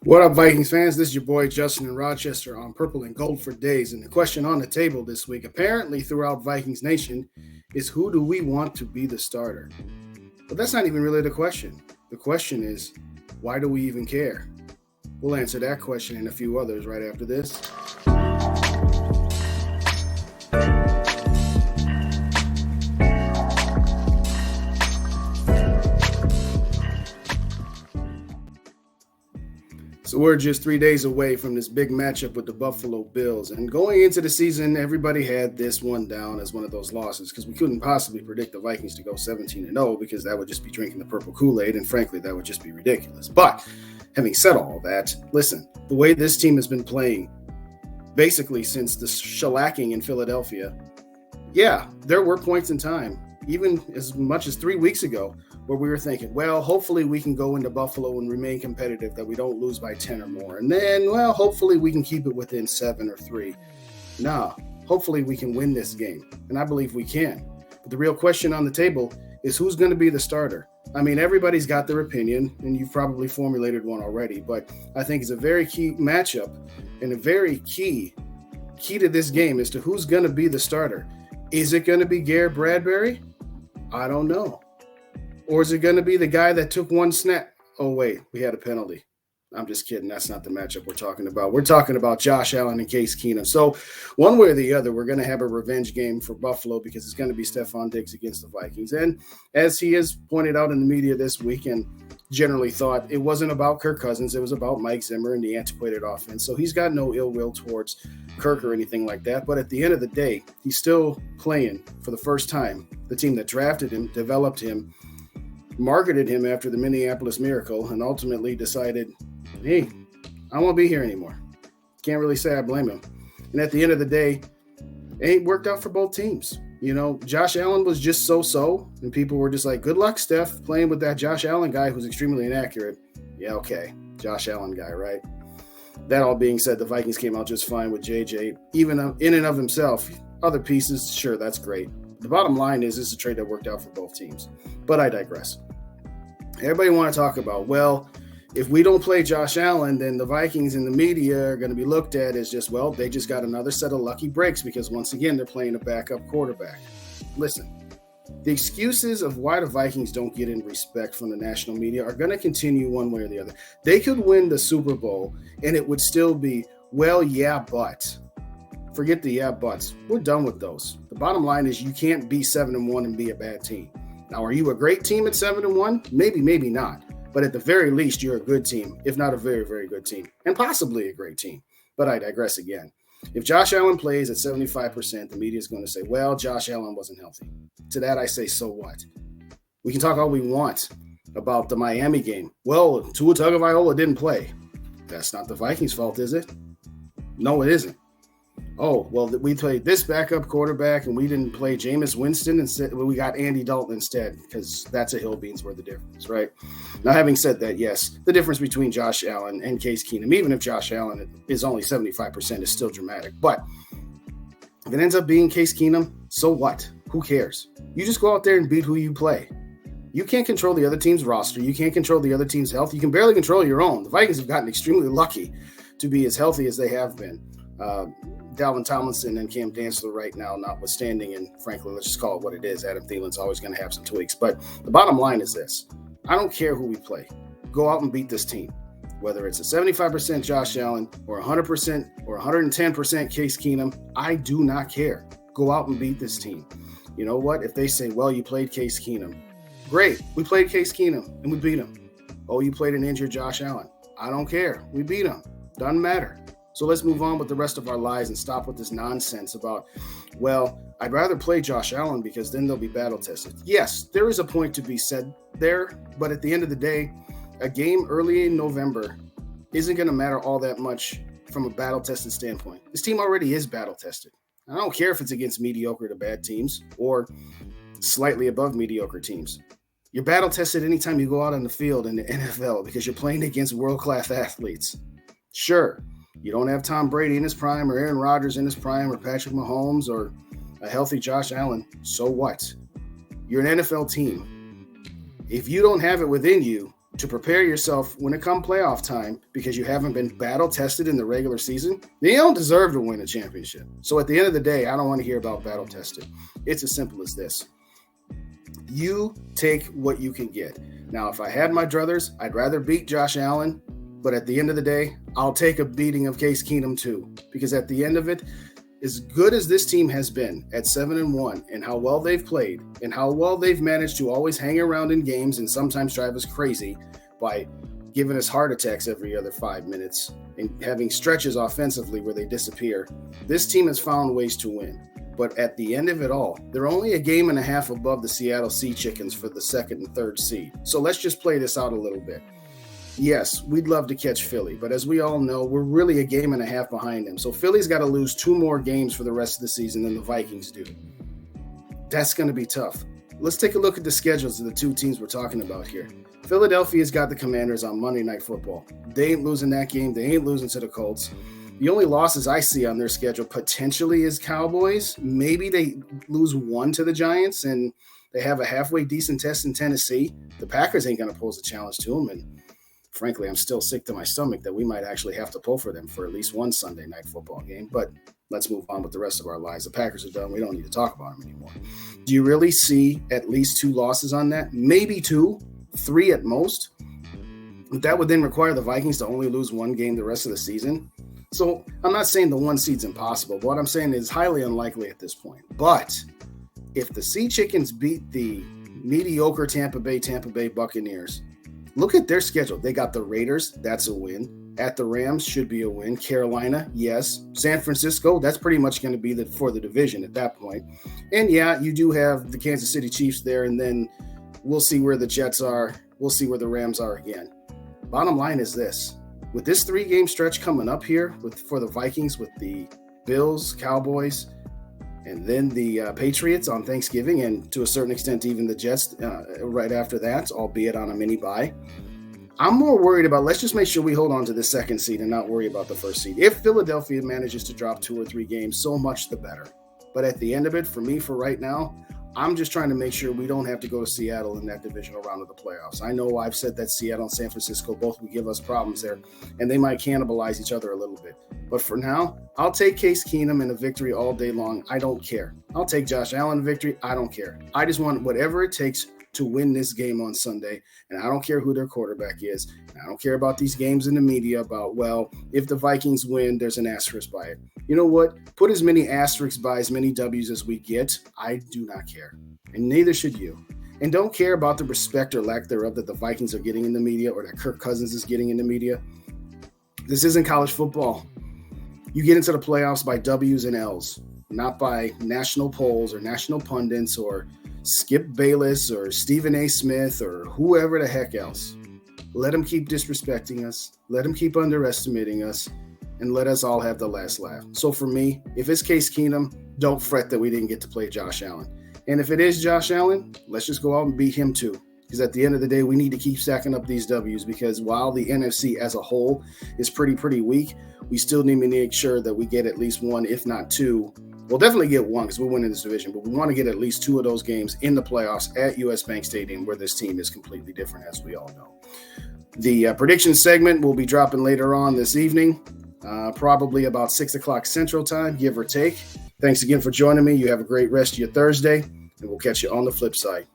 What up, Vikings fans? This is your boy Justin in Rochester on Purple and Gold for Days. And the question on the table this week, apparently throughout Vikings Nation, is who do we want to be the starter? But that's not even really the question. The question is, why do we even care? We'll answer that question and a few others right after this. So we're just 3 days away from this big matchup with the Buffalo Bills. And going into the season, everybody had this one down as one of those losses because we couldn't possibly predict the Vikings to go 17-0 because that would just be drinking the purple Kool-Aid. And frankly, that would just be ridiculous. But having said all that, listen, the way this team has been playing basically since the shellacking in Philadelphia, yeah, there were points in time, even as much as 3 weeks ago, where we were thinking, well, hopefully we can go into Buffalo and remain competitive, that we don't lose by 10 or more. And then, well, hopefully we can keep it within 7 or 3. Nah, hopefully we can win this game. And I believe we can. But the real question on the table is who's going to be the starter? I mean, everybody's got their opinion, and you've probably formulated one already. But I think it's a very key matchup and a very key to this game as to who's going to be the starter. Is it going to be Garrett Bradbury? I don't know. Or is it going to be the guy that took one snap? Oh, wait, we had a penalty. I'm just kidding. That's not the matchup we're talking about. We're talking about Josh Allen and Case Keenum. So one way or the other, we're going to have a revenge game for Buffalo because it's going to be Stephon Diggs against the Vikings. And as he has pointed out in the media this week and generally thought, it wasn't about Kirk Cousins. It was about Mike Zimmer and the antiquated offense. So he's got no ill will towards Kirk or anything like that. But at the end of the day, he's still playing for the first time. The team that drafted him, developed him, marketed him after the Minneapolis Miracle, and ultimately decided, hey, I won't be here anymore. Can't really say I blame him. And at the end of the day, it ain't worked out for both teams. You know, Josh Allen was just so-so, and people were just like, good luck, Steph, playing with that Josh Allen guy who's extremely inaccurate. Yeah, okay, Josh Allen guy, right? That all being said, the Vikings came out just fine with JJ. Even in and of himself, other pieces, sure, that's great. The bottom line is, this is a trade that worked out for both teams. But I digress. Everybody want to talk about, well, if we don't play Josh Allen, then the Vikings in the media are going to be looked at as just, well, they just got another set of lucky breaks because once again, they're playing a backup quarterback. Listen, the excuses of why the Vikings don't get in respect from the national media are going to continue one way or the other. They could win the Super Bowl and it would still be, well, yeah, but. Forget the yeah buts. We're done with those. The bottom line is you can't be 7-1 and be a bad team. Now, are you a great team at 7-1? Maybe, maybe not. But at the very least, you're a good team, if not a very, very good team, and possibly a great team. But I digress again. If Josh Allen plays at 75%, the media is going to say, well, Josh Allen wasn't healthy. To that, I say, so what? We can talk all we want about the Miami game. Well, Tua Tagovailoa didn't play. That's not the Vikings' fault, is it? No, it isn't. Oh, well, we played this backup quarterback and we didn't play Jameis Winston. Instead, we got Andy Dalton instead because that's a hill beans worth of difference, right? Now, having said that, yes, the difference between Josh Allen and Case Keenum, even if Josh Allen is only 75%, is still dramatic. But if it ends up being Case Keenum, so what? Who cares? You just go out there and beat who you play. You can't control the other team's roster. You can't control the other team's health. You can barely control your own. The Vikings have gotten extremely lucky to be as healthy as they have been. Dalvin Tomlinson and Cam Dantzler right now, notwithstanding, and frankly, let's just call it what it is. Adam Thielen's always going to have some tweaks. But the bottom line is this. I don't care who we play. Go out and beat this team. Whether it's a 75% Josh Allen or 100% or 110% Case Keenum, I do not care. Go out and beat this team. You know what? If they say, well, you played Case Keenum. Great. We played Case Keenum and we beat him. Oh, you played an injured Josh Allen. I don't care. We beat him. Doesn't matter. So let's move on with the rest of our lives and stop with this nonsense about, well, I'd rather play Josh Allen because then they'll be battle tested. Yes, there is a point to be said there, but at the end of the day, a game early in November isn't going to matter all that much from a battle tested standpoint. This team already is battle tested. I don't care if it's against mediocre to bad teams or slightly above mediocre teams. You're battle tested anytime you go out on the field in the NFL because you're playing against world-class athletes. Sure. You don't have Tom Brady in his prime or Aaron Rodgers in his prime or Patrick Mahomes or a healthy Josh Allen. So what? You're an NFL team. If you don't have it within you, to prepare yourself when it comes playoff time because you haven't been battle tested in the regular season, then you don't deserve to win a championship. So at the end of the day, I don't want to hear about battle tested. It's as simple as this. You take what you can get. Now, if I had my druthers, I'd rather beat Josh Allen, but at the end of the day, I'll take a beating of Case Keenum too, because at the end of it, as good as this team has been at 7-1 and how well they've played and how well they've managed to always hang around in games and sometimes drive us crazy by giving us heart attacks every other 5 minutes and having stretches offensively where they disappear, this team has found ways to win. But at the end of it all, they're only a game and a half above the Seattle Sea Chickens for the 2nd and 3rd seed. So let's just play this out a little bit. Yes, we'd love to catch Philly, but as we all know, we're really a game and a half behind them. So Philly's got to lose 2 more games for the rest of the season than the Vikings do. That's going to be tough. Let's take a look at the schedules of the 2 teams we're talking about here. Philadelphia's got the Commanders on Monday Night Football. They ain't losing that game. They ain't losing to the Colts. The only losses I see on their schedule potentially is Cowboys. Maybe they lose 1 to the Giants and they have a halfway decent test in Tennessee. The Packers ain't going to pose a challenge to them. And frankly, I'm still sick to my stomach that we might actually have to pull for them for at least 1 Sunday Night Football game. But let's move on with the rest of our lives. The Packers are done. We don't need to talk about them anymore. Do you really see at least 2 losses on that? Maybe 2, 3 at most. But that would then require the Vikings to only lose 1 game the rest of the season. So I'm not saying the 1 seed's impossible, but what I'm saying is highly unlikely at this point. But if the Sea Chickens beat the mediocre Tampa Bay Buccaneers, look at their schedule. They got the Raiders. That's a win. At the Rams should be a win. Carolina, yes. San Francisco, that's pretty much going to be for the division at that point. And yeah, you do have the Kansas City Chiefs there, and then we'll see where the Jets are. We'll see where the Rams are again. Bottom line is this. With this 3-game stretch coming up here for the Vikings with the Bills, Cowboys, and then the Patriots on Thanksgiving, and to a certain extent even the Jets right after that, albeit on a mini bye, I'm more worried about let's just make sure we hold on to the 2nd seed and not worry about the 1st seed. If Philadelphia manages to drop 2 or 3 games, so much the better. But at the end of it, for me, for right now, I'm just trying to make sure we don't have to go to Seattle in that divisional round of the playoffs. I know I've said that Seattle and San Francisco both would give us problems there, and they might cannibalize each other a little bit. But for now, I'll take Case Keenum and a victory all day long. I don't care. I'll take Josh Allen victory. I don't care. I just want whatever it takes to win this game on Sunday, and I don't care who their quarterback is. I don't care about these games in the media about, well, if the Vikings win, there's an asterisk by it. You know what? Put as many asterisks by as many W's as we get. I do not care, and neither should you. And don't care about the respect or lack thereof that the Vikings are getting in the media or that Kirk Cousins is getting in the media. This isn't college football. You get into the playoffs by W's and L's, not by national polls or national pundits or Skip Bayless or Stephen A. Smith or whoever the heck else. Let them keep disrespecting us. Let them keep underestimating us. And let us all have the last laugh. So for me, if it's Case Keenum, don't fret that we didn't get to play Josh Allen. And if it is Josh Allen, let's just go out and beat him too. Because at the end of the day, we need to keep stacking up these W's because while the NFC as a whole is pretty weak, we still need to make sure that we get at least 1, if not 2. We'll definitely get 1 because we're winning this division, but we want to get at least 2 of those games in the playoffs at US Bank Stadium where this team is completely different, as we all know. The prediction segment will be dropping later on this evening, probably about 6 o'clock Central Time, give or take. Thanks again for joining me. You have a great rest of your Thursday, and we'll catch you on the flip side.